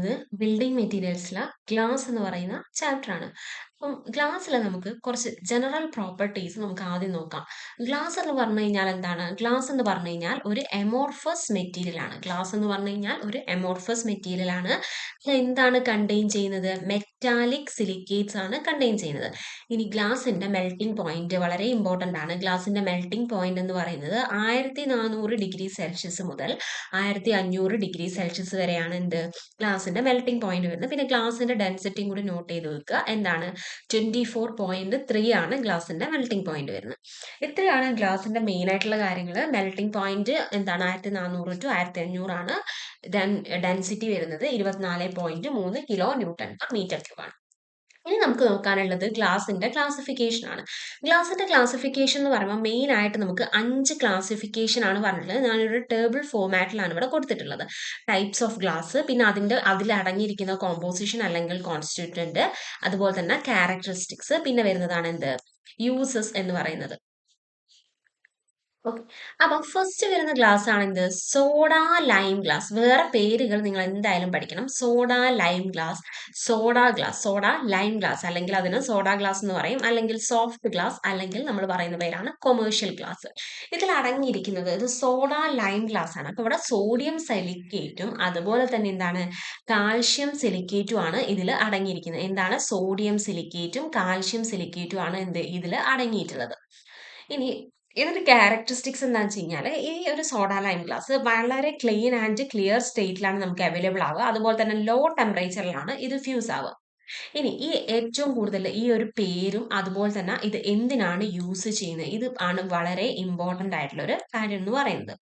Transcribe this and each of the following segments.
പോകുന്നത് building മെറ്റീരിയൽസിലെ glass എന്ന് പറയുന്ന ചാപ്റ്റർ ആണ്. അപ്പം ഗ്ലാസ്സിൽ നമുക്ക് കുറച്ച് ജനറൽ പ്രോപ്പർട്ടീസ് നമുക്ക് ആദ്യം നോക്കാം. ഗ്ലാസ് എന്ന് പറഞ്ഞു കഴിഞ്ഞാൽ എന്താണ്? ഗ്ലാസ് എന്ന് പറഞ്ഞു കഴിഞ്ഞാൽ ഒരു എമോർഫസ് മെറ്റീരിയൽ ആണ്. ഗ്ലാസ് എന്ന് പറഞ്ഞു കഴിഞ്ഞാൽ ഒരു എമോർഫസ് മെറ്റീരിയൽ ആണ്. ഇത് എന്താണ് കണ്ടെയ്ൻ ചെയ്യുന്നത്? മെറ്റാലിക് സിലിക്കേറ്റ്സ് ആണ് കണ്ടെയ്ൻ ചെയ്യുന്നത്. ഇനി ഗ്ലാസിന്റെ മെൽറ്റിംഗ് പോയിന്റ് വളരെ ഇമ്പോർട്ടന്റ് ആണ്. ഗ്ലാസിന്റെ മെൽറ്റിംഗ് പോയിന്റ് എന്ന് പറയുന്നത് 1400 ഡിഗ്രി സെൽഷ്യസ് മുതൽ 1500 ഡിഗ്രി സെൽഷ്യസ് വരെയാണ് എന്ത് ഗ്ലാസിന്റെ മെൽറ്റിംഗ് പോയിന്റ് വരുന്നത്. പിന്നെ ഗ്ലാസിന്റെ ഡെൻസിറ്റിയും കൂടി നോട്ട് ചെയ്ത് വെക്കുക. എന്താണ്? 24.3 ആണ് ഗ്ലാസിന്റെ മെൽറ്റിംഗ് പോയിന്റ് വരുന്നത്. ഇത്രയാണ് ഗ്ലാസിന്റെ മെയിൻ ആയിട്ടുള്ള കാര്യങ്ങൾ. മെൽറ്റിംഗ് പോയിന്റ് എന്താണ്? 1400 ടു 1500 ആണ്. ഡെൻസിറ്റി വരുന്നത് 24.3 kN/m³ ആണ്. ഇനി നമുക്ക് നോക്കാനുള്ളത് ഗ്ലാസിന്റെ ക്ലാസിഫിക്കേഷൻ ആണ്. ഗ്ലാസിന്റെ ക്ലാസിഫിക്കേഷൻ എന്ന് പറയുമ്പോൾ മെയിൻ ആയിട്ട് നമുക്ക് 5 ക്ലാസിഫിക്കേഷൻ ആണ് പറഞ്ഞിട്ടുള്ളത്. ഞാനൊരു ടേബിൾ ഫോമാറ്റിലാണ് ഇവിടെ കൊടുത്തിട്ടുള്ളത്. ടൈപ്സ് ഓഫ് ഗ്ലാസ്, പിന്നെ അതിൽ അടങ്ങിയിരിക്കുന്ന കോമ്പോസിഷൻ അല്ലെങ്കിൽ കോൺസ്റ്റിറ്റ്യൂന്റ്, അതുപോലെ തന്നെ ക്യാരക്ടറിസ്റ്റിക്സ്, പിന്നെ വരുന്നതാണ് എന്ത് യൂസസ് എന്ന് പറയുന്നത്. ഓക്കെ, അപ്പം ഫസ്റ്റ് വരുന്ന ഗ്ലാസ് ആണ് എന്ത്? Soda lime glass. വേറെ പേരുകൾ നിങ്ങൾ എന്തായാലും പഠിക്കണം. Soda lime glass, soda lime glass, അല്ലെങ്കിൽ അതിന് സോഡ ഗ്ലാസ് എന്ന് പറയും, അല്ലെങ്കിൽ സോഫ്റ്റ് ഗ്ലാസ്, അല്ലെങ്കിൽ നമ്മൾ പറയുന്ന പേരാണ് കൊമേഴ്ഷ്യൽ ഗ്ലാസ്. ഇതിൽ അടങ്ങിയിരിക്കുന്നത് ഇത് സോഡ ലൈം ഗ്ലാസ് ആണ്. അപ്പൊ ഇവിടെ സോഡിയം സിലിക്കേറ്റും അതുപോലെ തന്നെ എന്താണ് കാൽഷ്യം സിലിക്കേറ്റും ആണ് ഇതിൽ അടങ്ങിയിരിക്കുന്നത്. എന്താണ്? സോഡിയം സിലിക്കേറ്റും കാൽഷ്യം സിലിക്കേറ്റും ആണ് എന്ത് ഇതിൽ അടങ്ങിയിട്ടുള്ളത്. ഇനി ഇതിന്റെ ക്യാരക്ടറിസ്റ്റിക്സ് എന്താണെന്ന് വെച്ച് കഴിഞ്ഞാൽ ഈ ഒരു സോഡ ലൈം ഗ്ലാസ് വളരെ ക്ലീൻ ആൻഡ് ക്ലിയർ സ്റ്റേറ്റിലാണ് നമുക്ക് അവൈലബിൾ ആവുക. അതുപോലെ തന്നെ ലോ ടെമ്പറേച്ചറിലാണ് ഇത് ഫ്യൂസ് ആവുക. ഇനി ഈ ഏറ്റവും കൂടുതൽ ഈ ഒരു പേരും അതുപോലെ തന്നെ ഇത് എന്തിനാണ് യൂസ് ചെയ്യുന്നത്, ഇത് ആണ് വളരെ ഇമ്പോർട്ടന്റ് ആയിട്ടുള്ള ഒരു കാര്യം എന്ന് പറയുന്നത്.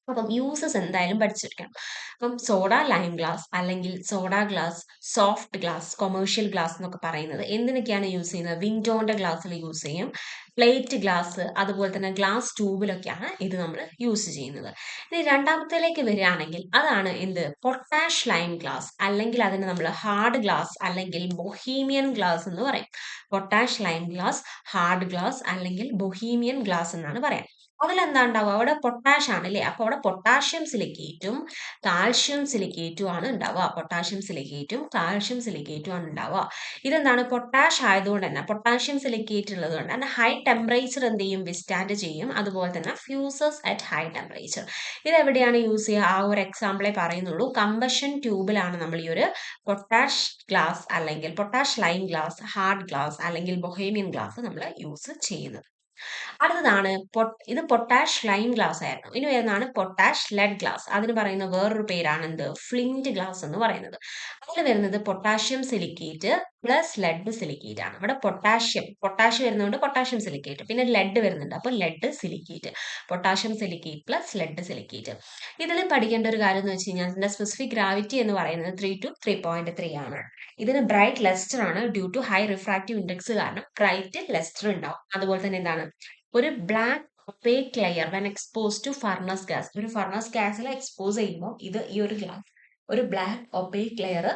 അപ്പം യൂസസ് എന്തായാലും പഠിച്ചിരിക്കണം. അപ്പം സോഡ ലൈം ഗ്ലാസ് അല്ലെങ്കിൽ soda glass, soft glass, commercial glass എന്നൊക്കെ പറയുന്നത് എന്തിനൊക്കെയാണ് യൂസ് ചെയ്യുന്നത്? വിൻഡോന്റെ ഗ്ലാസ്സിൽ യൂസ് ചെയ്യും, പ്ലേറ്റ് ഗ്ലാസ്, അതുപോലെ തന്നെ ഗ്ലാസ് ട്യൂബിലൊക്കെയാണ് ഇത് നമ്മൾ യൂസ് ചെയ്യുന്നത്. ഇനി രണ്ടാമത്തേലേക്ക് വരികയാണെങ്കിൽ അതാണ് എന്ത്? പൊട്ടാഷ് ലൈം ഗ്ലാസ്, അല്ലെങ്കിൽ അതിന് നമ്മൾ ഹാർഡ് ഗ്ലാസ് അല്ലെങ്കിൽ ബൊഹീമിയൻ ഗ്ലാസ് എന്ന് പറയും. Potash lime glass, hard glass, അല്ലെങ്കിൽ ബൊഹീമിയൻ ഗ്ലാസ് എന്നാണ് പറയാം. അതിലെന്താ ഉണ്ടാവുക? അവിടെ പൊട്ടാഷ് ആണ് അല്ലേ? അപ്പൊ അവിടെ പൊട്ടാഷ്യം സിലിക്കേറ്റും കാൽഷ്യം സിലിക്കേറ്റും ആണ് ഉണ്ടാവുക. പൊട്ടാഷ്യം സിലിക്കേറ്റും കാൽഷ്യം സിലിക്കേറ്റും ആണ് ഉണ്ടാവുക. ഇതെന്താണ്? പൊട്ടാഷ് ആയതുകൊണ്ട് തന്നെ, പൊട്ടാഷ്യം സിലിക്കേറ്റ് ഉള്ളത് കൊണ്ട് തന്നെ ഹൈ ടെമ്പറേച്ചർ എന്ത് ചെയ്യും? വിസ്റ്റാൻഡ് ചെയ്യും. അതുപോലെ തന്നെ ഫ്യൂസസ് അറ്റ് ഹൈ ടെമ്പറേച്ചർ. ഇത് എവിടെയാണ് യൂസ് ചെയ്യുക? ആ ഒരു എക്സാമ്പിളെ പറയുന്നുള്ളൂ. കമ്പഷൻ ട്യൂബിലാണ് നമ്മൾ ഈ ഒരു പൊട്ടാഷ് ഗ്ലാസ് അല്ലെങ്കിൽ potash lime glass, hard glass, അല്ലെങ്കിൽ ബൊഹേമിയൻ ഗ്ലാസ് നമ്മൾ യൂസ് ചെയ്യുന്നത്. അടുത്തതാണ് ഇത് പൊട്ടാഷ് ലൈം ഗ്ലാസ് ആയിരുന്നു. ഇനി വരുന്നതാണ് പൊട്ടാഷ് ലെഡ് ഗ്ലാസ്. അതിന് പറയുന്ന വേറൊരു പേരാണ് എന്ത്? ഫ്ലിന്റ് ഗ്ലാസ് എന്ന് പറയുന്നത്. അതിൽ വരുന്നത് potassium silicate plus lead silicate ആണ്. ഇവിടെ പൊട്ടാഷ്യം വരുന്നതുകൊണ്ട് പൊട്ടാഷ്യം സിലിക്കേറ്റ്, പിന്നെ ലെഡ് വരുന്നുണ്ട്, അപ്പോൾ lead silicate, potassium silicate plus lead silicate. ഇതിൽ പഠിക്കേണ്ട ഒരു കാര്യം എന്ന് വെച്ച് കഴിഞ്ഞാൽ ഇതിന്റെ സ്പെസിഫിക് ഗ്രാവിറ്റി എന്ന് പറയുന്നത് 3 to 3.3 ആണ്. ഇതിന് ബ്രൈറ്റ് ലെസ്റ്റർ ആണ്. Due to high refractive index കാരണം ബ്രൈറ്റ് ലെസ്റ്റർ ഉണ്ടാവും. അതുപോലെ തന്നെ എന്താണ്? ഒരു black opaque layer when expose to furnace gas. ഒരു ഫർണസ് ഗ്യാസിൽ എക്സ്പോസ് ചെയ്യുമ്പോൾ ഈ ഒരു ഗ്ലാസ് ഒരു ബ്ലാക്ക് ഒപ്പേക്ക് ലെയർ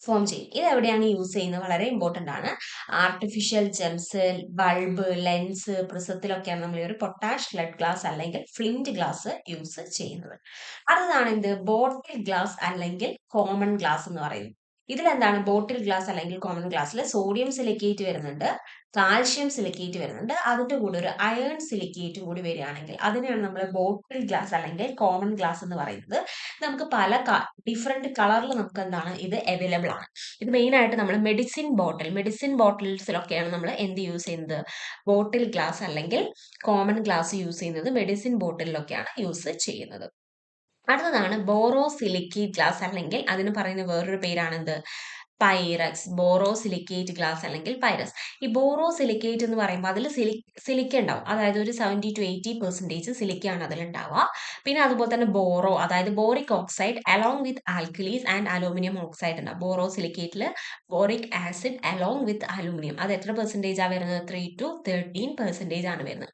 ഫോം ചെയ്യും. ഇത് എവിടെയാണ് യൂസ് ചെയ്യുന്നത്? വളരെ ഇമ്പോർട്ടന്റ് ആണ്. ആർട്ടിഫിഷ്യൽ ജെംസ്, ബൾബ്, ലെൻസ്, പ്രിസത്തിലൊക്കെയാണ് നമ്മൾ ഈ ഒരു പൊട്ടാഷ് ലെഡ് ഗ്ലാസ് അല്ലെങ്കിൽ ഫ്ലിന്റ് ഗ്ലാസ് യൂസ് ചെയ്യുന്നത്. അടുത്തതാണ് എന്ത്? ബോട്ടിൽ ഗ്ലാസ് അല്ലെങ്കിൽ കോമൺ ഗ്ലാസ് എന്ന് പറയുന്നത്. ഇതിലെന്താണ്? ബോട്ടിൽ ഗ്ലാസ് അല്ലെങ്കിൽ കോമൺ ഗ്ലാസ്സിൽ സോഡിയം സിലിക്കേറ്റ് വരുന്നുണ്ട്, കാൽഷ്യം സിലിക്കേറ്റ് വരുന്നുണ്ട്, അതിന്റെ കൂടെ ഒരു അയൺ സിലിക്കേറ്റ് കൂടി വരികയാണെങ്കിൽ അതിനെയാണ് നമ്മൾ ബോട്ടിൽ ഗ്ലാസ് അല്ലെങ്കിൽ കോമൺ ഗ്ലാസ് എന്ന് പറയുന്നത്. നമുക്ക് പല ഡിഫറെന്റ് കളറിൽ നമുക്ക് എന്താണ് ഇത് അവൈലബിൾ ആണ്. ഇത് മെയിൻ ആയിട്ട് നമ്മൾ മെഡിസിൻ ബോട്ടിൽസിലൊക്കെയാണ് നമ്മൾ എന്ത് യൂസ് ചെയ്യുന്നത്? ബോട്ടിൽ ഗ്ലാസ് അല്ലെങ്കിൽ കോമൺ ഗ്ലാസ് യൂസ് ചെയ്യുന്നത് മെഡിസിൻ ബോട്ടിലൊക്കെയാണ് യൂസ് ചെയ്യുന്നത്. അടുത്തതാണ് ബോറോസിലിക്കേറ്റ് ഗ്ലാസ്, അല്ലെങ്കിൽ അതിന് പറയുന്ന വേറൊരു പേരാണെന്ത്? പൈറക്സ്. ബോറോസിലിക്കേറ്റ് ഗ്ലാസ് അല്ലെങ്കിൽ പൈറസ്. ഈ ബോറോസിലിക്കേറ്റ് എന്ന് പറയുമ്പോൾ അതിൽ സിലിക്ക ഉണ്ടാവും. അതായത് ഒരു 70 to 80% സിലിക്കയാണ് അതിലുണ്ടാവുക. പിന്നെ അതുപോലെ തന്നെ അതായത് boric oxide along with alkalis and aluminium oxide ഉണ്ടാവും. ബോറോസിലിക്കേറ്റിൽ boric acid along with aluminium, അത് എത്ര പെർസെൻറ്റേജ് ആണ് വരുന്നത്? 3 to 13% ആണ് വരുന്നത്.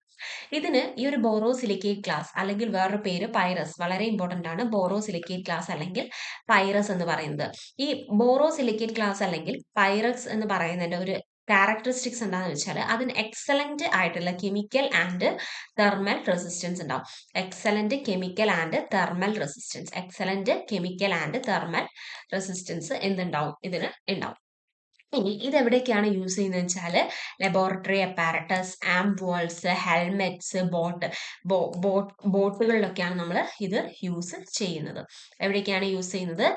ഇതിന് ഈ ഒരു ബോറോസിലിക്കേറ്റ് ഗ്ലാസ് അല്ലെങ്കിൽ വേറൊരു പേര് പൈറസ്, വളരെ ഇമ്പോർട്ടന്റ് ആണ്. ബോറോസിലിക്കേറ്റ് ഗ്ലാസ് അല്ലെങ്കിൽ പൈറസ് എന്ന് പറയുന്നത്. ഈ ബോറോസിലിക്കേറ്റ് ഗ്ലാസ് അല്ലെങ്കിൽ പൈറക്സ് എന്ന് പറയുന്നതിന്റെ ഒരു ക്യാരക്ടറിസ്റ്റിക്സ് എന്താണെന്ന് വെച്ചാൽ അതിന് എക്സലന്റ് ആയിട്ടുള്ള കെമിക്കൽ ആൻഡ് തെർമൽ റെസിസ്റ്റൻസ് ഉണ്ടാവും. Excellent chemical and thermal resistance, excellent chemical and thermal resistance എന്തുണ്ടാവും, ഇതിന് ഉണ്ടാവും. ഇനി ഇതെവിടെയൊക്കെയാണ് യൂസ് ചെയ്യുന്നത് വെച്ചാൽ ലബോറട്ടറി അപ്പാരറ്റസ്, ആംബുവൽസ്, ഹെൽമെറ്റ്സ്, ബോട്ടുകളിലൊക്കെയാണ് നമ്മൾ ഇത് യൂസ് ചെയ്യുന്നത്. എവിടെയൊക്കെയാണ് യൂസ് ചെയ്യുന്നത്?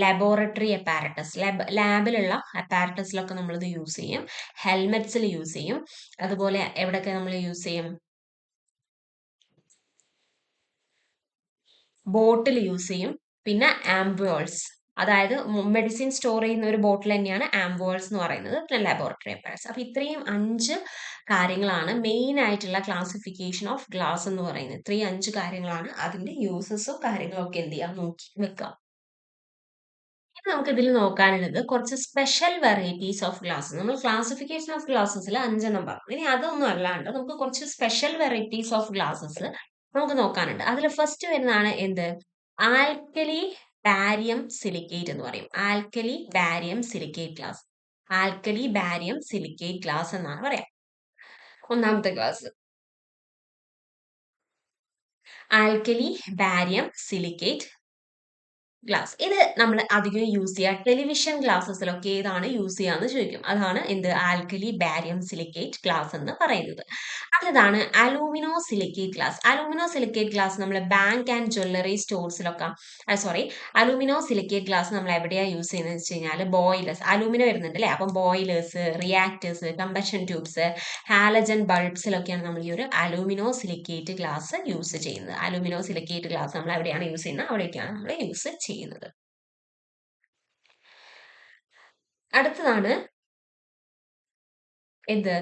ലബോറട്ടറി അപ്പാരറ്റസ്, ലാബിലുള്ള അപ്പാരറ്റസിലൊക്കെ നമ്മളിത് യൂസ് ചെയ്യും. ഹെൽമെറ്റ്സിൽ യൂസ് ചെയ്യും. അതുപോലെ എവിടെയൊക്കെ നമ്മൾ യൂസ് ചെയ്യും? ബോട്ടിൽ യൂസ് ചെയ്യും. പിന്നെ ആംബുവൽസ്, അതായത് മെഡിസിൻ സ്റ്റോർ ചെയ്യുന്ന ഒരു ബോട്ടിൽ തന്നെയാണ് ആംബുവൽസ് എന്ന് പറയുന്നത്. പിന്നെ ലബോറട്ടറി അപ്പാരറ്റ്സ്. അപ്പൊ ഇത്രയും 5 കാര്യങ്ങളാണ് മെയിൻ ആയിട്ടുള്ള ക്ലാസിഫിക്കേഷൻ ഓഫ് ഗ്ലാസ് എന്ന് പറയുന്നത്. ഇത്രയും 5 കാര്യങ്ങളാണ്. അതിന്റെ യൂസസും കാര്യങ്ങളും ഒക്കെ എന്ത് ചെയ്യാം, നോക്കി വെക്കാം. ഇനി നമുക്ക് ഇതിൽ നോക്കാനുള്ളത് കുറച്ച് സ്പെഷ്യൽ വെറൈറ്റീസ് ഓഫ് ഗ്ലാസ്. നമ്മൾ ക്ലാസിഫിക്കേഷൻ ഓഫ് ഗ്ലാസസിൽ 5 പറഞ്ഞു. ഇനി അതൊന്നും അല്ലാണ്ട് നമുക്ക് കുറച്ച് സ്പെഷ്യൽ വെറൈറ്റീസ് ഓഫ് ഗ്ലാസസ് നമുക്ക് നോക്കാനുണ്ട്. അതിൽ ഫസ്റ്റ് വരുന്നതാണ് എന്ത്? ആൽക്കലി ബാരിയം സിലിക്കേറ്റ് എന്ന് പറയും. Alkali barium silicate glass. Alkali barium silicate glass എന്നാണ് പറയാം. ഒന്നാമത്തെ glass alkali barium silicate glass. ഇത് നമ്മൾ അധികം യൂസ് ചെയ്യുക ടെലിവിഷൻ ഗ്ലാസസിലൊക്കെ ഏതാണ് യൂസ് ചെയ്യാന്ന് ചോദിക്കും. അതാണ് എന്ത്? ആൽക്കലി ബാരിയം സിലിക്കേറ്റ് ഗ്ലാസ് എന്ന് പറയുന്നത്. അടുത്തതാണ് alumino silicate glass. Alumino silicate glass നമ്മൾ ബാങ്ക് ആൻഡ് ജ്വല്ലറി സ്റ്റോർസിലൊക്കെ, സോറി, അലൂമിനോ സിലിക്കേറ്റ് ഗ്ലാസ് നമ്മൾ എവിടെയാണ് യൂസ് ചെയ്യുന്നത് വെച്ച് കഴിഞ്ഞാൽ ബോയിലേഴ്സ്, അലൂമിനോ വരുന്നുണ്ട് അല്ലേ, അപ്പം boilers, reactors, combustion tubes, halogen ബൾബ്സിലൊക്കെയാണ് നമ്മൾ ഈ ഒരു അലൂമിനോ സിലിക്കേറ്റ് ഗ്ലാസ് യൂസ് ചെയ്യുന്നത്. അലൂമിനോ സിലിക്കേറ്റ് ഗ്ലാസ് നമ്മൾ എവിടെയാണ് യൂസ് ചെയ്യുന്നത്? അവിടെയൊക്കെയാണ് നമ്മൾ യൂസ് ചെയ്യുന്നത്. അടുത്തതാണ് എന്ത്?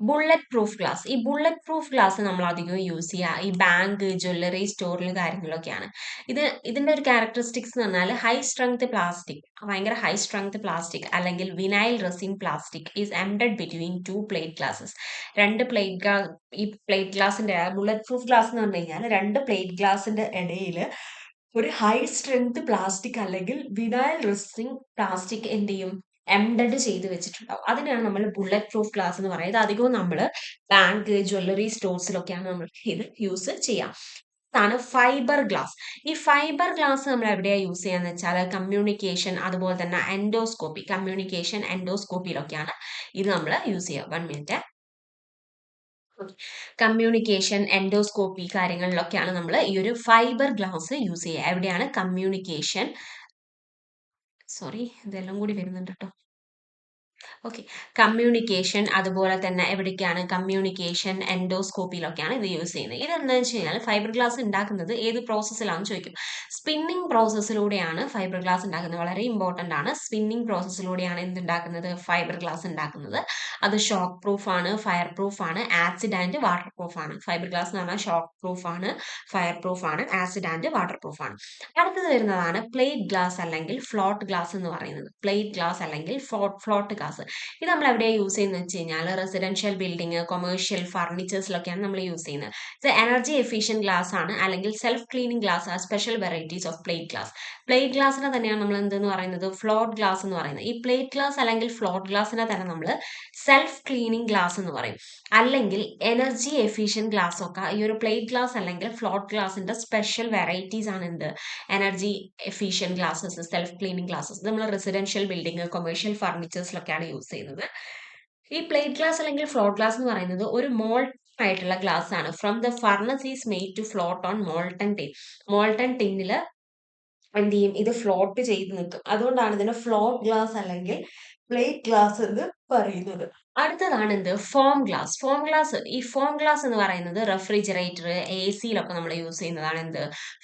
Bullet proof glass. ഈ ബുള്ളറ്റ് പ്രൂഫ് ഗ്ലാസ് നമ്മൾ അധികം യൂസ് ചെയ്യുക ഈ ബാങ്ക്, ജ്വല്ലറി സ്റ്റോറിൽ കാര്യങ്ങളൊക്കെയാണ്. ഇതിന്റെ ഒരു ക്യാരക്ടറിസ്റ്റിക്സ് എന്ന് പറഞ്ഞാൽ ഹൈ സ്ട്രെങ്ത് പ്ലാസ്റ്റിക്, ഭയങ്കര ഹൈ സ്ട്രെങ്ത് പ്ലാസ്റ്റിക് അല്ലെങ്കിൽ vinyl resin plastic is embed between 2 plate glasses. ഈ പ്ലേറ്റ് ഗ്ലാസിന്റെ, ബുള്ളറ്റ് പ്രൂഫ് ഗ്ലാസ് എന്ന് പറഞ്ഞു കഴിഞ്ഞാൽ 2 പ്ലേറ്റ് ഗ്ലാസിന്റെ ഇടയിൽ ഒരു ഹൈ സ്ട്രെങ്ത് പ്ലാസ്റ്റിക് അല്ലെങ്കിൽ വിനൈൽ റെസിൻ പ്ലാസ്റ്റിക് എന്ത് ചെയ്യും, എംബഡ് ചെയ്ത് വെച്ചിട്ടുണ്ടാവും. അതിനാണ് നമ്മൾ ബുള്ളറ്റ് പ്രൂഫ് ഗ്ലാസ് എന്ന് പറയുന്നത്. അധികവും നമ്മൾ ബാങ്ക്, ജ്വല്ലറി സ്റ്റോർസിലൊക്കെയാണ് നമ്മൾ ഇത് യൂസ് ചെയ്യാം. ാണ് ഫൈബർ ഗ്ലാസ്. ഈ ഫൈബർ ഗ്ലാസ് നമ്മൾ എവിടെയാണ് യൂസ് ചെയ്യാന്ന് വെച്ചാൽ കമ്മ്യൂണിക്കേഷൻ, അതുപോലെ തന്നെ എൻഡോസ്കോപ്പി, കമ്മ്യൂണിക്കേഷൻ എൻഡോസ്കോപ്പിയിലൊക്കെയാണ് ഇത് നമ്മൾ യൂസ് ചെയ്യുക. 1 മിനിറ്റ്. കമ്മ്യൂണിക്കേഷൻ എൻഡോസ്കോപ്പി കാര്യങ്ങളിലൊക്കെയാണ് നമ്മൾ ഈ ഒരു ഫൈബർ ഗ്ലാസ് യൂസ് ചെയ്യുക. എവിടെയാണ്? കമ്മ്യൂണിക്കേഷൻ, സോറി ഇതെല്ലാം കൂടി വരുന്നുണ്ട് കേട്ടോ. ഓക്കെ, കമ്മ്യൂണിക്കേഷൻ, അതുപോലെ തന്നെ എവിടേക്കാണ്? കമ്മ്യൂണിക്കേഷൻ എൻഡോസ്കോപ്പിയിലൊക്കെയാണ് ഇത് യൂസ് ചെയ്യുന്നത്. ഇതെന്താണെന്ന് വെച്ച് കഴിഞ്ഞാൽ ഫൈബർ ഗ്ലാസ് ഉണ്ടാക്കുന്നത് ഏത് പ്രോസസ്സിലാണെന്ന് ചോദിക്കും. സ്പിന്നിങ് പ്രോസസ്സിലൂടെയാണ് ഫൈബർ ഗ്ലാസ് ഉണ്ടാക്കുന്നത്. വളരെ ഇമ്പോർട്ടന്റ് ആണ്. സ്പിന്നിങ് പ്രോസസ്സിലൂടെയാണ് എന്തുണ്ടാക്കുന്നത്? ഫൈബർ ഗ്ലാസ് ഉണ്ടാക്കുന്നത്. അത് ഷോക്ക് പ്രൂഫ് ആണ്, ഫയർ പ്രൂഫ് ആണ്, ആസിഡ് ആൻഡ് വാട്ടർ പ്രൂഫ് ആണ്. ഫൈബർ ഗ്ലാസ് എന്ന് പറഞ്ഞാൽ ഷോക്ക് പ്രൂഫ് ആണ്, ഫയർ പ്രൂഫ് ആണ്, ആസിഡ് ആൻഡ് വാട്ടർ പ്രൂഫ് ആണ്. അടുത്തത് വരുന്നതാണ് പ്ലേറ്റ് ഗ്ലാസ് അല്ലെങ്കിൽ ഫ്ലോട്ട് ഗ്ലാസ് എന്ന് പറയുന്നത്. പ്ലേറ്റ് ഗ്ലാസ് അല്ലെങ്കിൽ ഫ്ലോട്ട് ഗ്ലാസ്. ഇത് നമ്മൾ എവിടെയാണ് യൂസ് ചെയ്യുന്നത് വെച്ച് കഴിഞ്ഞാൽ റെസിഡൻഷ്യൽ ബിൽഡിംഗ്, കൊമേഴ്ഷ്യൽ ഫർണിച്ചേഴ്സിലൊക്കെയാണ് നമ്മൾ യൂസ് ചെയ്യുന്നത്. ഇത് എനർജി എഫിഷ്യന്റ് ഗ്ലാസ് ആണ് അല്ലെങ്കിൽ സെൽഫ് ക്ലീനിങ് ഗ്ലാസ് ആണ്. Special varieties of plate glass. Plate ഗ്ലാസിനെ തന്നെയാണ് നമ്മൾ എന്തെന്ന് പറയുന്നത്? ഫ്ലോട്ട് ഗ്ലാസ് എന്ന് പറയുന്നത്. ഈ പ്ലേറ്റ് ഗ്ലാസ് അല്ലെങ്കിൽ ഫ്ലോട്ട് ഗ്ലാസിനെ തന്നെ നമ്മൾ സെൽഫ് ക്ലീനിങ് ഗ്ലാസ് എന്ന് പറയും. അല്ലെങ്കിൽ എനർജി എഫിഷ്യന്റ് ഗ്ലാസ് ഒക്കെ ഈ ഒരു പ്ലേറ്റ് ഗ്ലാസ് അല്ലെങ്കിൽ ഫ്ലോട്ട് ഗ്ലാസിന്റെ സ്പെഷ്യൽ വെറൈറ്റീസ് ആണ്. എന്ത്? Energy efficient glasses, self cleaning glasses. നമ്മൾ റെസിഡൻഷ്യൽ ബിൽഡിംഗ്, കൊമേഴ്ഷ്യൽ ഫർണിച്ചേഴ്സിലൊക്കെയാണ് യൂസ് ചെയ്യുന്നത്. ഈ പ്ലേറ്റ് ഗ്ലാസ് അല്ലെങ്കിൽ ഫ്ലോട്ട് ഗ്ലാസ് എന്ന് പറയുന്നത് ഒരു മോൾട്ടൺ ആയിട്ടുള്ള ഗ്ലാസ് ആണ്. From the furnace is made to float on molten tin. Molten ടിന്നിൽ എന്ത് ചെയ്യും? ഇത് ഫ്ലോട്ട് ചെയ്ത് നിൽക്കും. അതുകൊണ്ടാണ് ഇതിനെ ഫ്ലോട്ട് ഗ്ലാസ് അല്ലെങ്കിൽ പ്ലേറ്റ് ഗ്ലാസ് എന്ന് പറയുന്നത്. അടുത്തതാണ് എന്ത്? Foam glass. ഫോം ഗ്ലാസ്, ഈ ഫോം ഗ്ലാസ് എന്ന് പറയുന്നത് റെഫ്രിജറേറ്റർ, AC-ലൊക്കെ നമ്മൾ യൂസ് ചെയ്യുന്നതാണ്. എന്ത്?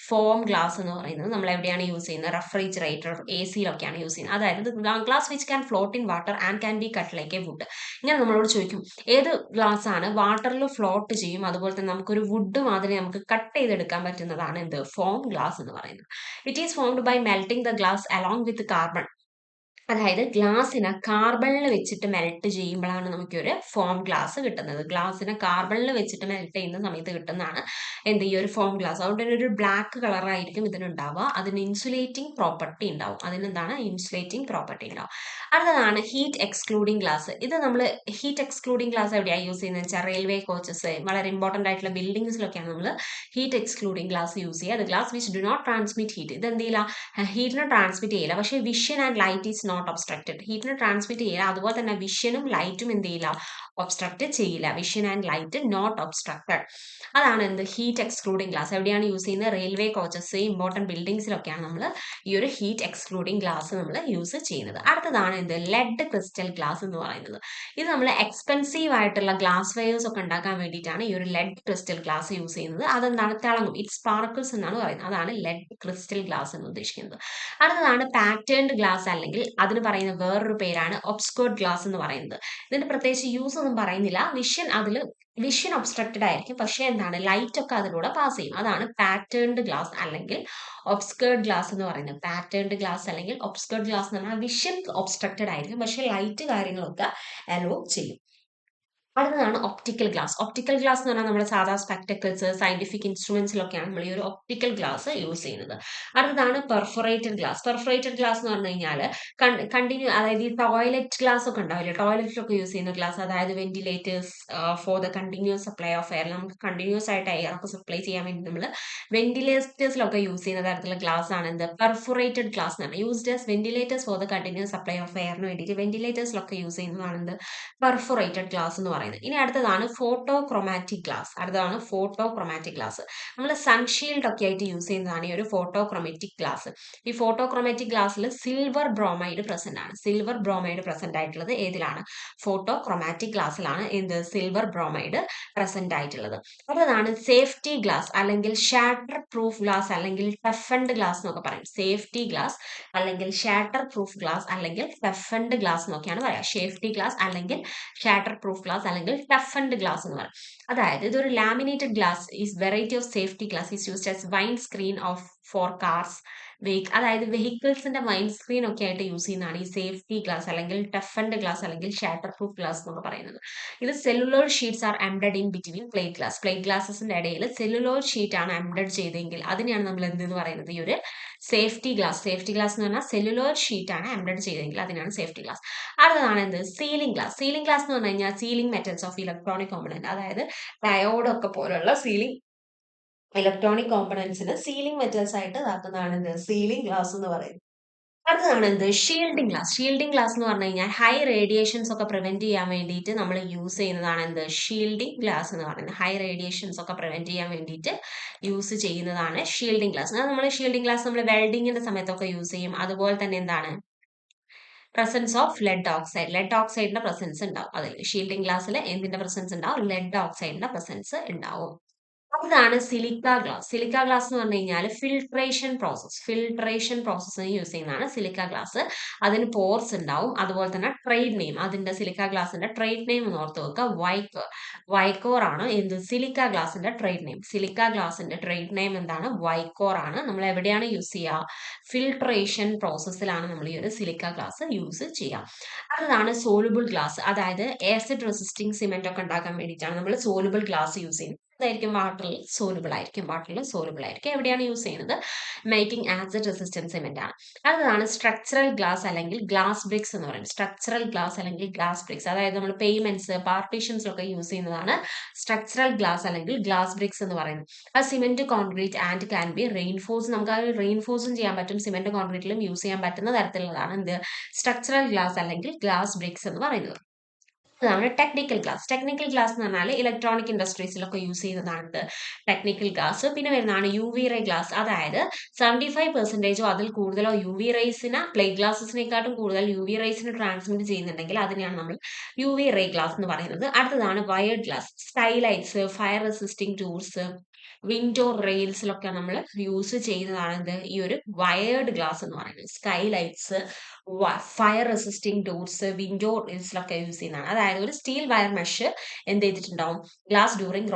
ഫോം ഗ്ലാസ് എന്ന് പറയുന്നത് നമ്മൾ എവിടെയാണ് യൂസ് ചെയ്യുന്നത്? റെഫ്രിജറേറ്റർ, AC-ലൊക്കെയാണ് യൂസ് ചെയ്യുന്നത്. അതായത് glass which can float in water and can be cut like a wood. ഇങ്ങനെ നമ്മളോട് ചോദിക്കും ഏത് ഗ്ലാസ് ആണ് വാട്ടറിൽ ഫ്ലോട്ട് ചെയ്യും, അതുപോലെ തന്നെ നമുക്കൊരു വുഡ് മാതിരി നമുക്ക് കട്ട് ചെയ്തെടുക്കാൻ പറ്റുന്നതാണ് എന്ത്? ഫോം ഗ്ലാസ് എന്ന് പറയുന്നത്. It is formed by melting the glass along with carbon. അതായത് ഗ്ലാസ്സിനെ കാർബണിൽ വെച്ചിട്ട് മെൽറ്റ് ചെയ്യുമ്പോഴാണ് നമുക്കൊരു ഫോം ഗ്ലാസ് കിട്ടുന്നത്. ഗ്ലാസ്സിനെ കാർബണിൽ വെച്ചിട്ട് മെൽറ്റ് ചെയ്യുന്ന സമയത്ത് കിട്ടുന്നതാണ് എന്ത് ഈ ഒരു ഫോം ഗ്ലാസ്. അതുകൊണ്ട് തന്നെ ഒരു ബ്ലാക്ക് കളറായിരിക്കും ഇതിനുണ്ടാവുക. അതിന് ഇൻസുലേറ്റിംഗ് പ്രോപ്പർട്ടി ഉണ്ടാവും. അതിനെന്താണ് ഇൻസുലേറ്റിംഗ് പ്രോപ്പർട്ടി ഉണ്ടാവും. അടുത്തതാണ് ഹീറ്റ് എക്സ്ക്ലൂഡിംഗ് ഗ്ലാസ്. ഇത് നമ്മൾ ഹീറ്റ് എക്സ്ക്ലൂഡിംഗ് ഗ്ലാസ് എവിടെയാണ് യൂസ് ചെയ്യുന്നത് വെച്ചാൽ റെയിൽവേ കോച്ചസ്, വളരെ ഇമ്പോർട്ടൻ്റ് ആയിട്ടുള്ള ബിൽഡിങ്സിലൊക്കെയാണ് നമ്മൾ ഹീറ്റ് എക്സ്ക്ലൂഡിംഗ് ഗ്ലാസ് യൂസ് ചെയ്യുക. അത് glass which do not transmit heat. ഇത് എന്ത് ചെയ്യില്ല, ഹീറ്റിനെ ട്രാൻസ്മിറ്റ് ചെയ്യില്ല. പക്ഷേ vision and light is not obstructed. ഹീറ്റിനെ ട്രാൻസ്മിറ്റ് ചെയ്യില്ല, അതുപോലെ തന്നെ വിഷനും ലൈറ്റും എന്ത് ചെയ്യില്ല, ഒബ്സ്ട്രക്റ്റ് ചെയ്യില്ല. Vision and light not obstructed. അതാണ് എന്ത് ഹീറ്റ് എക്സ്ക്ലൂഡിംഗ് ഗ്ലാസ്. എവിടെയാണ് യൂസ് ചെയ്യുന്നത്? റെയിൽവേ കോച്ചസ്, ഇമ്പോർട്ടൻറ്റ് ബിൽഡിങ്സിലൊക്കെയാണ് നമ്മൾ ഈ ഒരു ഹീറ്റ് എക്സ്ക്ലൂഡിംഗ് ഗ്ലാസ് നമ്മൾ യൂസ് ചെയ്യുന്നത്. അടുത്തതാണ് എന്ത് ലെഡ് ക്രിസ്റ്റൽ ഗ്ലാസ് എന്ന് പറയുന്നത്. ഇത് നമ്മൾ എക്സ്പെൻസീവ് ആയിട്ടുള്ള ഗ്ലാസ് വെയേഴ്സ് ഒക്കെ ഉണ്ടാക്കാൻ വേണ്ടിയിട്ടാണ് ഈ ഒരു ലെഡ് ക്രിസ്റ്റൽ ഗ്ലാസ് യൂസ് ചെയ്യുന്നത്. അതെന്താണ്, തിളങ്ങും, ഇറ്റ് സ്പാർക്കിൾസ് എന്നാണ് പറയുന്നത്. അതാണ് ലെഡ് ക്രിസ്റ്റൽ ഗ്ലാസ് എന്ന് ഉദ്ദേശിക്കുന്നത്. അടുത്തതാണ് പാറ്റേൺഡ് ഗ്ലാസ്, അല്ലെങ്കിൽ അതിന് പറയുന്ന വേറൊരു പേരാണ് ഒബ്സ്ക്യൂർഡ് ഗ്ലാസ് എന്ന് പറയുന്നത്. ഇതിന്റെ പ്രത്യേകിച്ച് യൂസ് ഒന്നും പറയുന്നില്ല. വിഷൻ ഒബ്സ്ട്രക്റ്റഡ് ആയിരിക്കും, പക്ഷേ എന്താണ് ലൈറ്റ് ഒക്കെ അതിലൂടെ പാസ് ചെയ്യും. അതാണ് പാറ്റേൺഡ് ഗ്ലാസ് അല്ലെങ്കിൽ ഒബ്സ്ക്യൂർഡ് ഗ്ലാസ് എന്ന് പറയുന്നത്. പാറ്റേൺഡ് ഗ്ലാസ് അല്ലെങ്കിൽ ഒബ്സ്ക്യൂർഡ് ഗ്ലാസ് എന്ന് പറഞ്ഞാൽ വിഷൻ ഒബ്സ്ട്രക്റ്റഡ് ആയിരിക്കും, പക്ഷേ ലൈറ്റ് കാര്യങ്ങളൊക്കെ അലോ ചെയ്യും. അടുത്തതാണ് ഒപ്റ്റിക്കൽ ഗ്ലാസ്. ഒപ്റ്റിക്കൽ ഗ്ലാസ് എന്ന് പറഞ്ഞാൽ നമ്മുടെ സാധാ സ്പെക്ടക്കിൾസ്, സയന്റിഫിക് ഇൻസ്ട്രുമെന്റ്സിലൊക്കെയാണ് നമ്മൾ ഈ ഒരു ഒപ്റ്റിക്കൽ ഗ്ലാസ് യൂസ് ചെയ്യുന്നത്. അടുത്തതാണ് പെർഫറേറ്റഡ് ഗ്ലാസ്. പെർഫറേറ്റഡ് ഗ്ലാസ് എന്ന് പറഞ്ഞു കഴിഞ്ഞാൽ കണ്ടിന്യൂ, അതായത് ഈ ടോയ്ലറ്റ് ഗ്ലാസ് ഒക്കെ ഉണ്ടാവില്ലേ, ടോയ്ലറ്റിലൊക്കെ യൂസ് ചെയ്യുന്ന ഗ്ലാസ്, അതായത് ventilators for the continuous supply of air. നമുക്ക് കണ്ടിന്യൂസ് ആയിട്ട് എയർ ഒക്കെ സപ്ലൈ ചെയ്യാൻ വേണ്ടി നമ്മൾ വെന്റിലേറ്റേഴ്സിലൊക്കെ യൂസ് ചെയ്യുന്ന തരത്തിലുള്ള ഗ്ലാസ് ആണ് എന്ത് പെർഫറേറ്റഡ് ഗ്ലാസ് എന്നാണ്. Used as ventilators for the continuous supply of എയറിന് വേണ്ടിയിട്ട് വെന്റിലേറ്റേഴ്സിലൊക്കെ യൂസ് ചെയ്യുന്നതാണ് എന്ത് പെർഫറേറ്റഡ് ഗ്ലാസ് എന്ന് പറയുന്നത്. ഇനി അടുത്തതാണ് ഫോട്ടോക്രോമാറ്റിക് ഗ്ലാസ്. അടുത്തതാണ് ഫോട്ടോക്രോമാറ്റിക് ഗ്ലാസ്. നമ്മൾ സൺഷീൽഡ് ഒക്കെ ആയിട്ട് യൂസ് ചെയ്യുന്നതാണ് ഈ ഒരു ഫോട്ടോക്രോമാറ്റിക് ഗ്ലാസ്. ഈ ഫോട്ടോക്രോമാറ്റിക് ഗ്ലാസ്സിൽ സിൽവർ ബ്രോമൈഡ് പ്രസന്റ് ആണ്. സിൽവർ ബ്രോമൈഡ് പ്രസന്റ് ആയിട്ടുള്ളത് ഏതിലാണ്? ഫോട്ടോക്രോമാറ്റിക് ഗ്ലാസ്സിലാണ് എന്ത് സിൽവർ ബ്രോമൈഡ് പ്രസന്റ് ആയിട്ടുള്ളത്. അടുത്തതാണ് സേഫ്റ്റി ഗ്ലാസ് അല്ലെങ്കിൽ ഷാറ്റർ പ്രൂഫ് ഗ്ലാസ് അല്ലെങ്കിൽ ടഫൻഡ് ഗ്ലാസ് എന്നൊക്കെ പറയും. സേഫ്റ്റി ഗ്ലാസ് അല്ലെങ്കിൽ ഷാറ്റർ പ്രൂഫ് ഗ്ലാസ് അല്ലെങ്കിൽ ടഫൻഡ് ഗ്ലാസ് എന്നൊക്കെയാണ് പറയാം. സേഫ്റ്റി ഗ്ലാസ് അല്ലെങ്കിൽ ഷാറ്റർ പ്രൂഫ് ഗ്ലാസ് അല്ലെങ്കിൽ ടഫൻഡ് ഗ്ലാസ് എന്ന് പറയും. അതായത് ഇതൊരു laminated glass is variety of safety glass is used as windscreen of for cars, അതായത് വെഹിക്കിൾസിന്റെ വൈൻ സ്ക്രീൻ ഒക്കെ ആയിട്ട് യൂസ് ചെയ്യുന്നതാണ് ഈ സേഫ്റ്റി ഗ്ലാസ് അല്ലെങ്കിൽ ടഫൻഡ് ഗ്ലാസ് അല്ലെങ്കിൽ ഷാറ്റർ പ്രൂഫ് ഗ്ലാസ് എന്നൊക്കെ പറയുന്നത്. ഇത് celluloid sheets are embedded in between plate glass. Plate ഗ്ലാസസിന്റെ ഇടയിൽ സെല്ലുലോർ ഷീറ്റ് ആണ് എംബഡ് ചെയ്തെങ്കിൽ അതിനെയാണ് നമ്മൾ എന്തെന്ന് പറയുന്നത്, ഈ ഒരു സേഫ്റ്റി ഗ്ലാസ്. സേഫ്റ്റി ഗ്ലാസ് എന്ന് പറഞ്ഞാൽ സെല്ലുലോർ ഷീറ്റ് ആണ് എംബഡ് ചെയ്തെങ്കിൽ അതിനാണ് സേഫ്റ്റി ഗ്ലാസ്. അടുത്തതാണ് എന്ത് സീലിംഗ് ഗ്ലാസ്. സീലിംഗ് ഗ്ലാസ് എന്ന് പറഞ്ഞു കഴിഞ്ഞാൽ sealing metals of electronic component, അതായത് ഡയോഡ് ഒക്കെ പോലുള്ള സീലിംഗ് ഇലക്ട്രോണിക് കോമ്പണന്റ്സിന് സീലിംഗ് മെറ്റൽസ് ആയിട്ട് ഇതാക്കുന്നതാണ് എന്ത് സീലിംഗ് ഗ്ലാസ് എന്ന് പറയുന്നത്. അടുത്തതാണ് എന്ത് ഷീൽഡിംഗ് ഗ്ലാസ്. ഷീൽഡിംഗ് ഗ്ലാസ് എന്ന് പറഞ്ഞു കഴിഞ്ഞാൽ ഹൈ റേഡിയേഷൻസ് ഒക്കെ പ്രിവെന്റ് ചെയ്യാൻ വേണ്ടിയിട്ട് നമ്മൾ യൂസ് ചെയ്യുന്നതാണ് എന്ത് ഷീൽഡിംഗ് ഗ്ലാസ് എന്ന് പറയുന്നത്. ഹൈ റേഡിയേഷൻസ് ഒക്കെ പ്രിവെന്റ് ചെയ്യാൻ വേണ്ടിയിട്ട് യൂസ് ചെയ്യുന്നതാണ് ഷീൽഡിംഗ് ഗ്ലാസ്. നമ്മൾ ഷീൽഡിംഗ് ഗ്ലാസ് നമ്മൾ വെൽഡിങ്ങിന്റെ സമയത്തൊക്കെ യൂസ് ചെയ്യും. അതുപോലെ തന്നെ എന്താണ് presence of lead oxide. Lead ഓക്സൈഡിന്റെ പ്രസൻസ് ഉണ്ടാവും അതിൽ. ഷീൽഡിംഗ് ഗ്ലാസ്സിൽ എന്തിന്റെ പ്രസൻസ് ഉണ്ടാവും? ലെഡ് ഓക്സൈഡിന്റെ പ്രസൻസ് ഉണ്ടാവും. അതാണ് സിലിക്ക ഗ്ലാസ്. സിലിക്ക ഗ്ലാസ് എന്ന് പറഞ്ഞു കഴിഞ്ഞാൽ ഫിൽട്രേഷൻ പ്രോസസ്സിന് യൂസ് ചെയ്യുന്നതാണ് സിലിക്ക ഗ്ലാസ്. അതിന് പോർസ് ഉണ്ടാവും. അതുപോലെ തന്നെ ട്രേഡ് നെയിം, അതിന്റെ സിലിക്ക ഗ്ലാസിന്റെ ട്രേഡ് നെയിം എന്ന് ഓർത്ത് വെക്കുക, വൈക്കോർ. വൈക്കോർ ആണ് എന്ത് സിലിക്ക ഗ്ലാസിന്റെ ട്രേഡ് നെയിം. സിലിക്ക ഗ്ലാസിന്റെ ട്രേഡ് നെയിം എന്താണ്? വൈക്കോർ ആണ്. നമ്മൾ എവിടെയാണ് യൂസ് ചെയ്യുക? ഫിൽട്രേഷൻ പ്രോസസ്സിലാണ് നമ്മൾ ഈ ഒരു സിലിക്ക ഗ്ലാസ് യൂസ് ചെയ്യുക. അതാണ് സോലുബിൾ ഗ്ലാസ്. അതായത് ആസിഡ് റെസിസ്റ്റിംഗ് സിമെന്റ് ഒക്കെ ഉണ്ടാക്കാൻ വേണ്ടിയിട്ടാണ് നമ്മൾ സോലുബിൾ ഗ്ലാസ് യൂസ് ചെയ്യുന്നത്. അതായിരിക്കും വാട്ടറിൽ സോലുബിൾ ആയിരിക്കും. എവിടെയാണ് യൂസ് ചെയ്യുന്നത്? മേക്കിംഗ് ആസിഡ് റെസിസ്റ്റൻസ് സിമെന്റ് ആണ്. അടുത്തതാണ് സ്ട്രക്ചറൽ ഗ്ലാസ് അല്ലെങ്കിൽ ഗ്ലാസ് ബ്രിക്സ് എന്ന് പറയുന്നത്. സ്ട്രക്ചറൽ ഗ്ലാസ് അല്ലെങ്കിൽ ഗ്ലാസ് ബ്രിക്സ്, അതായത് നമ്മൾ പേയ്മെന്റ്സ്, പാർട്ടീഷൻസിലൊക്കെ യൂസ് ചെയ്യുന്നതാണ് സ്ട്രക്ചറൽ ഗ്ലാസ് അല്ലെങ്കിൽ ഗ്ലാസ് ബ്രിക്സ് എന്ന് പറയുന്നത്. അത് cement, concrete and can B reinforce. നമുക്ക് അത് റെയിൻഫോഴ്സും ചെയ്യാൻ പറ്റും, സിമെന്റ് കോൺക്രീറ്റിലും യൂസ് ചെയ്യാൻ പറ്റുന്ന തരത്തിലുള്ളതാണ് എന്ത് സ്ട്രക്ചറൽ ഗ്ലാസ് അല്ലെങ്കിൽ ഗ്ലാസ് ബ്രിക്സ് എന്ന് പറയുന്നത്. അതാണ് ടെക്നിക്കൽ ഗ്ലാസ്. ടെക്നിക്കൽ ഗ്ലാസ് എന്ന് പറഞ്ഞാൽ ഇലക്ട്രോണിക് ഇൻഡസ്ട്രീസിലൊക്കെ യൂസ് ചെയ്യുന്നതാണ് ടെക്നിക്കൽ ഗ്ലാസ്. പിന്നെ വരുന്നതാണ് യു വി റേ ഗ്ലാസ്. അതായത് 75% അതിൽ കൂടുതലോ യു വി റേസിന് പ്ലേറ്റ് ഗ്ലാസസിനെക്കാട്ടും കൂടുതൽ യു വി റേസിന് ട്രാൻസ്മിറ്റ് ചെയ്യുന്നുണ്ടെങ്കിൽ അതിനെയാണ് നമ്മൾ യു വി റേ ഗ്ലാസ് എന്ന് പറയുന്നത്. അടുത്തതാണ് wired glass. Skylights, fire resisting tools, window റെയിൽസിലൊക്കെ നമ്മൾ യൂസ് ചെയ്യുന്നതാണ് ഈ ഒരു വയേർഡ് ഗ്ലാസ് എന്ന് പറയുന്നത്. Skylights, fire resisting doors, window ഗ്രിൽസിലൊക്കെ യൂസ് ചെയ്യുന്നതാണ്. അതായത് ഒരു സ്റ്റീൽ വയർ മെഷ് എന്ത് ചെയ്തിട്ടുണ്ടാവും, ഗ്ലാസ് ഡ്യൂറിങ്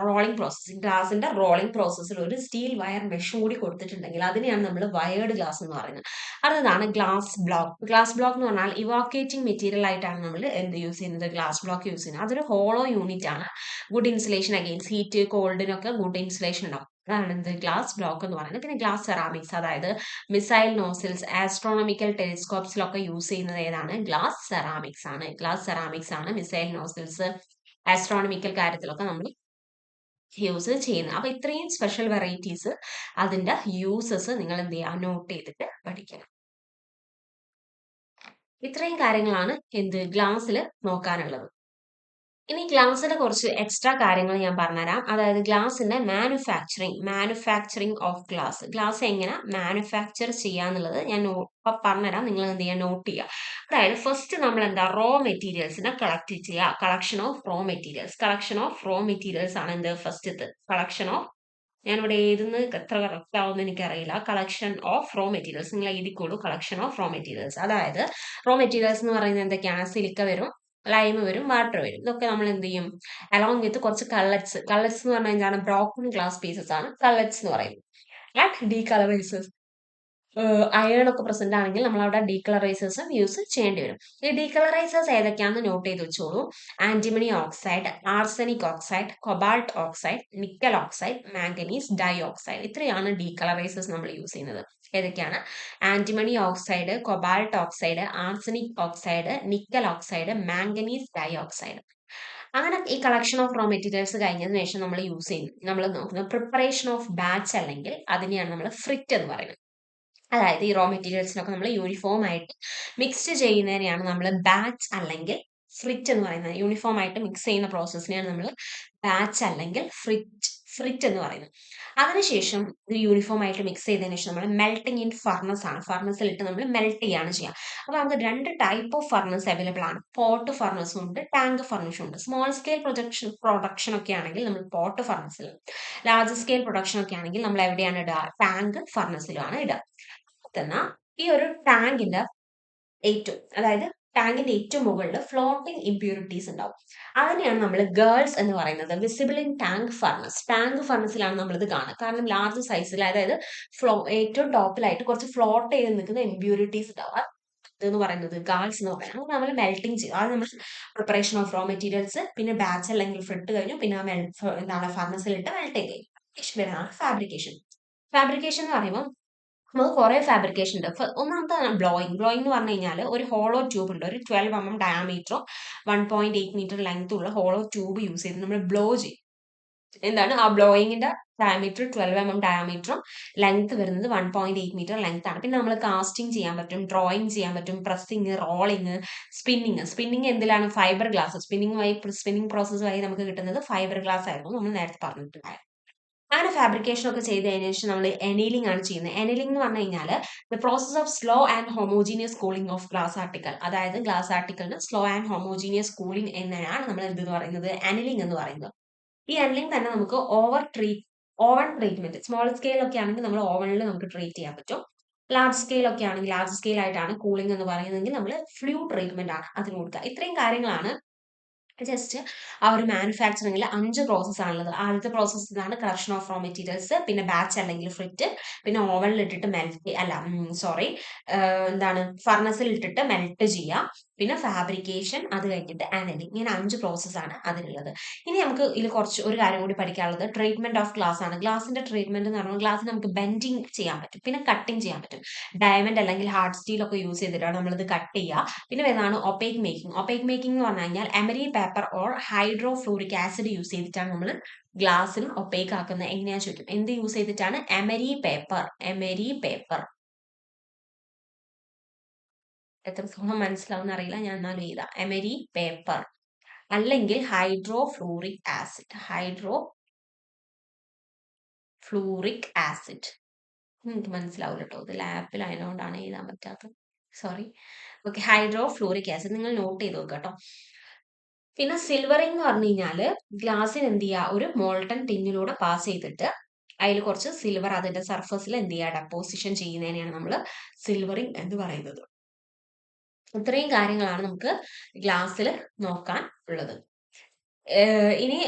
റോളിംഗ് പ്രോസസ്സിംഗ്, ഗ്ലാസിന്റെ റോളിംഗ് പ്രോസസ്സിൽ ഒരു സ്റ്റീൽ വയർ മെഷും കൂടി കൊടുത്തിട്ടുണ്ടെങ്കിൽ അതിനെയാണ് നമ്മൾ വയേർഡ് ഗ്ലാസ് എന്ന് പറയുന്നത്. അടുത്തതാണ് ഗ്ലാസ് ബ്ലോക്ക്. ഗ്ലാസ് ബ്ലോക്ക് എന്ന് പറഞ്ഞാൽ ഇവാക്യുവേറ്റിംഗ് മെറ്റീരിയൽ ആയിട്ടാണ് നമ്മൾ എന്ത് യൂസ് ചെയ്യുന്നത്, ഗ്ലാസ് ബ്ലോക്ക് യൂസ് ചെയ്യുന്നത്. അതൊരു ഹോളോ യൂണിറ്റ് ആണ്. ഗുഡ് ഇൻസുലേഷൻ അഗെയിൻസ്റ്റ് ഹീറ്റ്, കോൾഡിനൊക്കെ ഗുഡ് ഇൻസുലേഷൻ ഉണ്ടാവും. അതാണ് എന്ത് ഗ്ലാസ് ബ്ലോക്ക് എന്ന് പറയുന്നത്. പിന്നെ ഗ്ലാസ് സെറാമിക്സ്, അതായത് മിസൈൽ നോസിൽസ്, ആസ്ട്രോണമിക്കൽ ടെലിസ്കോപ്സിലൊക്കെ യൂസ് ചെയ്യുന്നത് ഏതാണ്, ഗ്ലാസ് സെറാമിക്സ് ആണ്. ഗ്ലാസ് സെറാമിക്സ് ആണ് മിസൈൽ നോസിൽസ്, ആസ്ട്രോണമിക്കൽ കാര്യത്തിലൊക്കെ നമ്മൾ യൂസ് ചെയ്യുന്നത്. അപ്പൊ ഇത്രയും സ്പെഷ്യൽ വെറൈറ്റീസ്, അതിന്റെ യൂസസ് നിങ്ങൾ എന്ത് ചെയ്യുക, നോട്ട് ചെയ്തിട്ട് പഠിക്കണം. ഇത്രയും കാര്യങ്ങളാണ് എന്ത് ഗ്ലാസ്സിൽ നോക്കാനുള്ളത്. ഇനി ഗ്ലാസിന്റെ കുറച്ച് എക്സ്ട്രാ കാര്യങ്ങൾ ഞാൻ പറഞ്ഞുതരാം. അതായത് ഗ്ലാസിന്റെ മാനുഫാക്ചറിങ് ഓഫ് ഗ്ലാസ്, ഗ്ലാസ് എങ്ങനെ മാനുഫാക്ചർ ചെയ്യാന്നുള്ളത് ഞാൻ പറഞ്ഞുതരാം. നിങ്ങൾ എന്ത് ചെയ്യുക, നോട്ട് ചെയ്യുക. അതായത് ഫസ്റ്റ് നമ്മൾ എന്താ, റോ മെറ്റീരിയൽസിനെ കളക്ട് ചെയ്യുക. കളക്ഷൻ ഓഫ് റോ മെറ്റീരിയൽസ് ആണ് എന്ത് ഫസ്റ്റത്തെ കളക്ഷൻ ഓഫ്. ഞാനിവിടെ എഴുതുന്നത് എത്ര കറക്റ്റ് ആവുമെന്ന് എനിക്കറിയില്ല. കളക്ഷൻ ഓഫ് റോ മെറ്റീരിയൽസ് നിങ്ങൾ എഴുതിക്കോളൂ. കളക്ഷൻ ഓഫ് റോ മെറ്റീരിയൽസ്, അതായത് റോ മെറ്റീരിയൽസ് എന്ന് പറയുന്നത് എന്തൊക്കെയാണ്, സിലിക്ക വരും, ലൈം വരും, വാട്ടർ വരും. ഇതൊക്കെ നമ്മൾ എന്ത് ചെയ്യും, അലോങ് വിത്ത് കുറച്ച് കള്ളറ്റ്സ് എന്ന് പറഞ്ഞാൽ എന്താണ്, ബ്രോക്കൺ ഗ്ലാസ് പീസസ് ആണ് കള്ളറ്റ്സ് എന്ന് പറയുന്നത്. ആൻഡ് ഡീകളറൈസേഴ്സ്, അയൺ ഒക്കെ പ്രസന്റ് ആണെങ്കിൽ നമ്മൾ അവിടെ ഡീകളറൈസേഴ്സും യൂസ് ചെയ്യേണ്ടി വരും. ഈ ഡീകളറൈസേഴ്സ് ഏതൊക്കെയാണെന്ന് നോട്ട് ചെയ്ത് വെച്ചോളൂ. Antimony oxide, arsenic oxide, cobalt oxide, nickel oxide, manganese dioxide. ഇത്രയാണ് ഡീകളറൈസേഴ്സ് നമ്മൾ യൂസ് ചെയ്യുന്നത്. ഏതൊക്കെയാണ്, antimony oxide, cobalt oxide, arsenic oxide, nickel oxide, manganese dioxide. അങ്ങനെ ഈ കളക്ഷൻ ഓഫ് റോ മെറ്റീരിയൽസ് കഴിഞ്ഞതിന് ശേഷം നമ്മൾ യൂസ് ചെയ്യുന്നത്, നമ്മൾ നോക്കുന്നത് പ്രിപ്പറേഷൻ ഓഫ് ബാച്ച്, അല്ലെങ്കിൽ അതിനെയാണ് നമ്മൾ ഫ്രിറ്റ് എന്ന് പറയുന്നത്. അതായത് ഈ റോ മെറ്റീരിയൽസിനൊക്കെ നമ്മൾ യൂണിഫോം ആയിട്ട് മിക്സ് ചെയ്യുന്നതിനെയാണ് നമ്മൾ ബാച്ച് അല്ലെങ്കിൽ ഫ്രിറ്റ് എന്ന് പറയുന്നത്. യൂണിഫോം ആയിട്ട് മിക്സ് ചെയ്യുന്ന പ്രോസസ്സിനെയാണ് നമ്മൾ ബാച്ച് അല്ലെങ്കിൽ ഫ്രിറ്റ് എന്ന് പറയുന്നത്. അതിനുശേഷം ഇത് യൂണിഫോം ആയിട്ട് മിക്സ് ചെയ്തതിനു ശേഷം നമ്മൾ മെൽട്ടിങ് ഇൻ ഫർണസ് ആണ്. ഫർണസിലിട്ട് നമ്മൾ മെൽറ്റ് ചെയ്യാണ് ചെയ്യുക. അപ്പൊ നമുക്ക് രണ്ട് ടൈപ്പ് ഓഫ് ഫർണസ് അവൈലബിൾ ആണ്. പോട്ട് ഫർണസും ഉണ്ട്, ടാങ്ക് ഫർണസും ഉണ്ട്. സ്മോൾ സ്കെയിൽ പ്രൊഡക്ഷൻ ഒക്കെ ആണെങ്കിൽ നമ്മൾ പോട്ട് ഫർണസിലും, ലാർജ് സ്കെയിൽ പ്രൊഡക്ഷൻ ഒക്കെ ആണെങ്കിൽ നമ്മൾ എവിടെയാണ് ഇടുക, ടാങ്ക് ഫർണസിലുമാണ് ഇടുക. എന്നാൽ ഈ ഒരു ടാങ്കിന്റെ ടാങ്കിന്റെ ഏറ്റവും മുകളിൽ ഫ്ലോട്ടിംഗ് ഇമ്പ്യൂരിറ്റീസ് ഉണ്ടാവും. അതിനെയാണ് നമ്മൾ ഗേൾസ് എന്ന് പറയുന്നത്. വിസിബിൾ ഇൻ ടാങ്ക് ഫർണസിലാണ് നമ്മൾ ഇത് കാണുക. കാരണം ലാർജ് സൈസിൽ, അതായത് ഏറ്റവും ടോപ്പിലായിട്ട് കുറച്ച് ഫ്ലോട്ട് ചെയ്ത് നിൽക്കുന്ന ഇമ്പ്യൂരിറ്റീസ് ഉണ്ടാവും. എന്ന് പറയുന്നത് ഗാൾസ് എന്ന് പറയുന്നത്. അങ്ങനെ നമ്മൾ മെൽറ്റിംഗ് ചെയ്യും. അത് നമ്മൾ പ്രിപ്പറേഷൻ ഓഫ് റോ മെറ്റീരിയൽസ്, പിന്നെ ബാച്ച് അല്ലെങ്കിൽ ഫ്രിട്ട് കഴിഞ്ഞു, പിന്നെ എന്താണ് ഫർണസിലിട്ട് മെൽറ്റ് ചെയ്യും. ഫാബ്രിക്കേഷൻ. ഫാബ്രിക്കേഷൻ എന്ന് പറയുമ്പോൾ നമുക്ക് കുറെ ഫാബ്രിക്കേഷൻ ഉണ്ട്. ഒന്നാമത്തെ ബ്ലോയിങ് എന്ന് പറഞ്ഞു കഴിഞ്ഞാൽ ഒരു ഹോളോ ട്യൂബ് ഉണ്ട്. ഒരു 12 mm ഡയാമീറ്ററും 1.8 മീറ്റർ ലെങ്ത് ഉള്ള ഹോളോ ട്യൂബ് യൂസ് ചെയ്ത് നമ്മൾ ബ്ലോ ചെയ്യും. എന്താണ് ആ ബ്ലോയിങ്ങിന്റെ ഡയമീറ്റർ 12 mm ഡയമീറ്ററും ലെങ്ത് വരുന്നത് 1.8 മീറ്റർ ലെങ്ത് ആണ്. പിന്നെ നമ്മൾ കാസ്റ്റിംഗ് ചെയ്യാൻ പറ്റും, ഡ്രോയിങ് ചെയ്യാൻ പറ്റും, പ്രസ്സിങ്, റോളിങ്, സ്പിന്നിങ് എന്തിലാണ്, ഫൈബർ ഗ്ലാസ്. സ്പിന്നിങ് പ്രോസസ് വഴി നമുക്ക് കിട്ടുന്നത് ഫൈബർ ഗ്ലാസ് ആയിരുന്നു, നമ്മൾ നേരത്തെ പറഞ്ഞിട്ടുണ്ടായിരുന്നു. അങ്ങനെ ഫാബ്രിക്കേഷൻ ഒക്കെ ചെയ്ത് കഴിഞ്ഞ ശേഷം നമ്മൾ എനീലിംഗ് ആണ് ചെയ്യുന്നത്. എനീലിംഗ് എന്ന് പറഞ്ഞു കഴിഞ്ഞാൽ the process of slow and homogeneous cooling of glass article. അതായത് ഗ്ലാസ് ആർട്ടിക്കലിന് സ്ലോ ആൻഡ് ഹോമോജീനിയസ് കൂളിംഗ് എന്നാണ് നമ്മൾ എന്തെന്ന് പറയുന്നത്, അനലിംഗ് എന്ന് പറയുന്നത്. ഈ അനലിംഗ് തന്നെ നമുക്ക് ഓവൻ ട്രീറ്റ്മെന്റ്, സ്മോൾ സ്കെയിൽ ഒക്കെ ആണെങ്കിൽ നമ്മൾ ഓവനിൽ നമുക്ക് ട്രീറ്റ് ചെയ്യാൻ പറ്റും. ലാർജ് സ്കെയിൽ ഒക്കെ ആണെങ്കിൽ, ലാർജ് സ്കെയിൽ ആയിട്ടാണ് കൂളിംഗ് എന്ന് പറയുന്നതെങ്കിൽ നമ്മൾ ഫ്ലൂ ട്രീറ്റ്മെന്റ് ആണ് അതിന് കൊടുക്കുക. ഇത്രയും കാര്യങ്ങളാണ് ജസ്റ്റ് ആ ഒരു മാനുഫാക്ചറിംഗിൽ 5 പ്രോസസ് ആണുള്ളത്. ആദ്യത്തെ പ്രോസസ് ഇതാണ്, കളക്ഷൻ ഓഫ് റോ മെറ്റീരിയൽസ്, പിന്നെ ബാച്ച് അല്ലെങ്കിൽ ഫ്രിറ്റ്, പിന്നെ ഓവനിൽ ഇട്ടിട്ട് ഫർണസിൽ ഇട്ടിട്ട് മെൽറ്റ് ചെയ്യുക, പിന്നെ ഫാബ്രിക്കേഷൻ, അത് കഴിഞ്ഞിട്ട് അനലിംഗ്. ഇങ്ങനെ 5 പ്രോസസ് ആണ് അതിനുള്ളത്. ഇനി നമുക്ക് ഇതിൽ ഒരു കാര്യം കൂടി പഠിക്കാനുള്ളത് ട്രീറ്റ്മെന്റ് ഓഫ് ഗ്ലാസ് ആണ്. ഗ്ലാസിന്റെ ട്രീറ്റ്മെന്റ് എന്ന് പറയുമ്പോൾ ഗ്ലാസ് നമുക്ക് ബെൻഡിങ് ചെയ്യാൻ പറ്റും, പിന്നെ കട്ടിങ് ചെയ്യാൻ പറ്റും. ഡയമണ്ട് അല്ലെങ്കിൽ ഹാർഡ് സ്റ്റീൽ ഒക്കെ യൂസ് ചെയ്തിട്ടാണ് നമ്മളിത് കട്ട് ചെയ്യുക. പിന്നെ ഏതാണ് ഒപ്പേക്ക് മേക്കിംഗ് എന്ന് പറഞ്ഞു കഴിഞ്ഞാൽ emery paper or hydrofluoric acid use ചെയ്തിട്ടാണ് നമ്മൾ ഗ്ലാസ്സിന് ഒപ്പേക്ക് ആക്കുന്നത്. എങ്ങനെയാ ചോദിക്കും, എന്ത് യൂസ് ചെയ്തിട്ടാണ്, എമരി പേപ്പർ. എത്രത്തോളം മനസ്സിലാവുന്ന അറിയില്ല, ഞാൻ എന്നാലും എഴുതാം. എമരി പേപ്പർ അല്ലെങ്കിൽ ഹൈഡ്രോഫ്ലൂറിക് ആസിഡ്. എനിക്ക് മനസ്സിലാവില്ല കേട്ടോ, ഇത് ലാപ്പിലായതുകൊണ്ടാണ് എഴുതാൻ പറ്റാത്തത്, സോറി. ഓക്കെ, ഹൈഡ്രോഫ്ലൂറിക് ആസിഡ് നിങ്ങൾ നോട്ട് ചെയ്ത് നോക്കുക കേട്ടോ. പിന്നെ സിൽവറിംഗ് എന്ന് പറഞ്ഞു കഴിഞ്ഞാല് ഗ്ലാസ്സിന് എന്ത് ചെയ്യുക, ഒരു മോൾട്ടൺ ടിന്നിലൂടെ പാസ് ചെയ്തിട്ട് അതിൽ കുറച്ച് സിൽവർ അതിന്റെ സർഫസിൽ എന്ത് ചെയ്യുക, ഡെപ്പോസിഷൻ ചെയ്യുന്നതിനെയാണ് നമ്മൾ സിൽവറിംഗ് എന്ന് പറയുന്നത്. ഇത്രയും കാര്യങ്ങളാണ് നമുക്ക് ഗ്ലാസ്സിൽ നോക്കാൻ ഉള്ളത്. ഇനി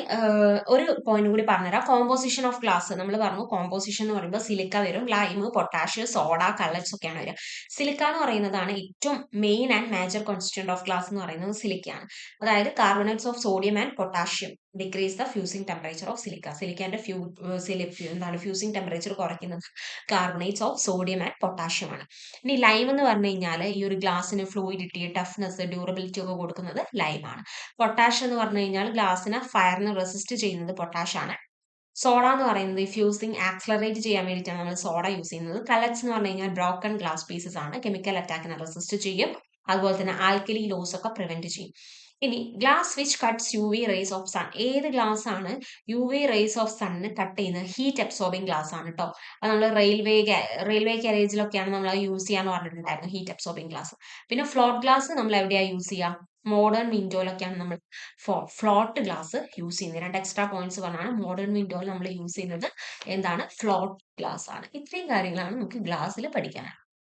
ഒരു പോയിന്റ് കൂടി പറഞ്ഞുതരാം. കോമ്പോസിഷൻ ഓഫ് ഗ്ലാസ് നമ്മൾ പറഞ്ഞു. കോമ്പോസിഷൻ എന്ന് പറയുമ്പോൾ സിലിക്ക വരും, ലൈം, പൊട്ടാഷ്, സോഡ, കള്ളറ്റ്സ് ഒക്കെയാണ് വരിക. സിലിക്ക എന്ന് പറയുന്നതാണ് ഏറ്റവും main and major constituent of glass എന്ന് പറയുന്നത് സിലിക്കയാണ്. അതായത് carbonates of sodium and potassium decrease the fusing temperature of silica. സിലിക്കന്റെ എന്താണ് ഫ്യൂസിംഗ് ടെമ്പറേച്ചർ കുറയ്ക്കുന്നത് carbonates of sodium and potassium ആണ്. ഇനി ലൈം എന്ന് പറഞ്ഞു കഴിഞ്ഞാൽ ഈ ഒരു ഗ്ലാസിന് ഫ്ലൂയിഡിറ്റി, ടഫ്നെസ്, ഡ്യൂറബിലിറ്റി ഒക്കെ കൊടുക്കുന്നത് ലൈമാണ്. പൊട്ടാഷ് എന്ന് പറഞ്ഞു കഴിഞ്ഞാൽ ഗ്ലാസിനെ ഫയറിന് റെസിസ്റ്റ് ചെയ്യുന്നത് പൊട്ടാഷ് ആണ്. സോഡ എന്ന് പറയുന്നത് ഫ്യൂസിങ് ആക്സലറേറ്റ് ചെയ്യാൻ വേണ്ടിയിട്ടാണ് നമ്മൾ സോഡ യൂസ് ചെയ്യുന്നത്. കലറ്റ്സ് എന്ന് പറഞ്ഞു കഴിഞ്ഞാൽ ബ്രോക്കൺ ഗ്ലാസ് പീസസ് ആണ്, കെമിക്കൽ അറ്റാക്കിനെ റെസിസ്റ്റ് ചെയ്യും. അതുപോലെ തന്നെ ആൽക്കലി ലോസ് ഒക്കെ പ്രിവെന്റ് ചെയ്യും. ഇനി glass which cuts U V rays of sun. ഏത് ഗ്ലാസ് ആണ് യു വി റേസ് ഓഫ് സണ്ണിന് കട്ട് ചെയ്യുന്നത്? ഹീറ്റ് അബ്സോർബിംഗ് ഗ്ലാസ് ആണ് കേട്ടോ. അത് നമ്മൾ റെയിൽവേ കാരേജിലൊക്കെയാണ് നമ്മൾ യൂസ് ചെയ്യാന്ന് പറഞ്ഞിട്ടുണ്ടായിരുന്നു, ഹീറ്റ് അബ്സോർബിംഗ് ഗ്ലാസ്. പിന്നെ ഫ്ലോട്ട് ഗ്ലാസ് നമ്മൾ എവിടെയാണ് യൂസ് ചെയ്യുക? മോഡേൺ വിൻഡോയിലൊക്കെയാണ് നമ്മൾ ഫ്ലോട്ട് ഗ്ലാസ് യൂസ് ചെയ്യുന്നത്. രണ്ട് എക്സ്ട്രാ പോയിന്റ്സ് പറഞ്ഞാണ്. മോഡേൺ വിൻഡോയിൽ നമ്മൾ യൂസ് ചെയ്യുന്നത് എന്താണ്? ഫ്ലോട്ട് ഗ്ലാസ് ആണ്. ഇത്രയും കാര്യങ്ങളാണ് നമുക്ക് ഗ്ലാസ്സിൽ പഠിക്കാനുള്ളത്.